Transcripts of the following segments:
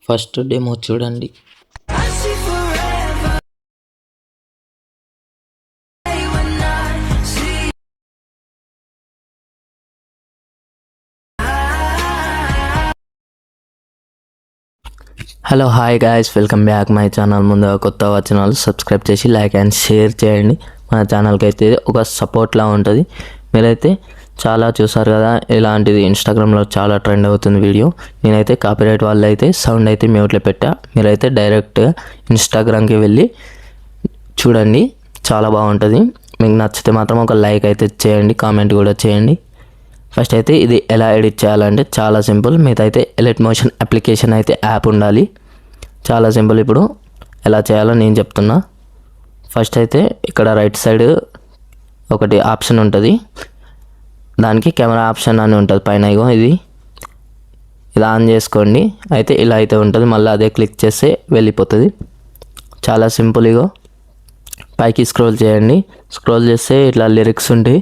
First demo చూడండి. Hello hi guys, welcome back my channel. ముందుగా కొత్త వచ్చిన వాళ్ళు సబ్స్క్రైబ్ చేసి లైక్ అండ్ షేర్ చేయండి. మన ఛానల్కి అయితే ఒక సపోర్ట్లా ఉంటుంది. మీరైతే చాలా చూసారు కదా, ఇలాంటిది ఇన్స్టాగ్రామ్లో చాలా ట్రెండ్ అవుతుంది వీడియో. నేనైతే కాపీరైట్ వాళ్ళు అయితే సౌండ్ అయితే మ్యూట్లో పెట్టా. మీరైతే డైరెక్ట్గా ఇన్స్టాగ్రామ్కి వెళ్ళి చూడండి, చాలా బాగుంటుంది. మీకు నచ్చితే మాత్రం ఒక లైక్ అయితే చేయండి, కామెంట్ కూడా చేయండి. ఫస్ట్ అయితే ఇది ఎలా ఎడిట్ చేయాలంటే చాలా సింపుల్. మీదైతే ఎలిట్ మోషన్ అప్లికేషన్ అయితే యాప్ ఉండాలి. చాలా సింపుల్. ఇప్పుడు ఎలా చేయాలో నేను చెప్తున్నా. ఫస్ట్ అయితే ఇక్కడ రైట్ సైడ్ ఒకటి ఆప్షన్ ఉంటుంది, దానికి కెమెరా ఆప్షన్ అని ఉంటుంది పైన. ఇగో ఇది ఆన్ చేసుకోండి. అయితే ఇలా అయితే ఉంటుంది. మళ్ళీ అదే క్లిక్ చేస్తే వెళ్ళిపోతుంది. చాలా సింపుల్. ఇగో పైకి స్క్రోల్ చేయండి. స్క్రోల్ చేస్తే ఇట్లా లిరిక్స్ ఉంటాయి.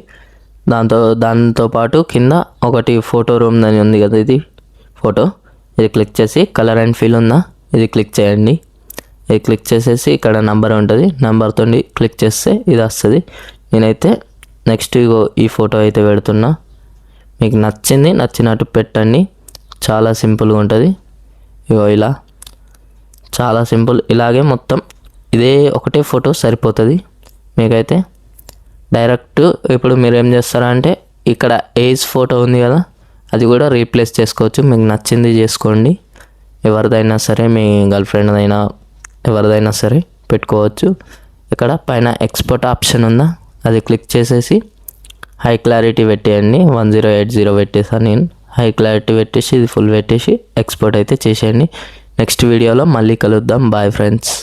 దాంతోపాటు కింద ఒకటి ఫోటో రూమ్ అని ఉంది కదా, ఇది ఫోటో. ఇది క్లిక్ చేసి కలర్ అండ్ ఫీల్ ఉందా, ఇది క్లిక్ చేయండి. ఇది క్లిక్ చేసేసి ఇక్కడ నెంబర్ ఉంటుంది, నెంబర్తో క్లిక్ చేస్తే ఇది వస్తుంది. నేనైతే నెక్స్ట్ ఇగో ఈ ఫోటో అయితే పెడుతున్నా. మీకు నచ్చినట్టు పెట్టండి. చాలా సింపుల్గా ఉంటుంది. ఇగో ఇలా చాలా సింపుల్. ఇలాగే మొత్తం ఇదే ఒకటే ఫోటో సరిపోతుంది మీకైతే. డైరెక్ట్ ఇప్పుడు మీరు ఏం చేస్తారంటే ఇక్కడ ఏజ్ ఫోటో ఉంది కదా, అది కూడా రీప్లేస్ చేసుకోవచ్చు. మీకు నచ్చింది చేసుకోండి. ఎవరిదైనా సరే, మీ గర్ల్ ఫ్రెండ్ అయినా ఎవరిదైనా సరే పెట్టుకోవచ్చు. ఇక్కడ పైన ఎక్స్పోర్ట్ ఆప్షన్ ఉందా, అది క్లిక్ చేసేసి హై క్లారిటీ పెట్టేయండి. 1080 పెట్టేసాను నేను. హై క్లారిటీ పెట్టేసి ఇది ఫుల్ పెట్టేసి ఎక్స్పోర్ట్ అయితే చేసేయండి. నెక్స్ట్ వీడియోలో మళ్ళీ కలుద్దాం. Bye friends.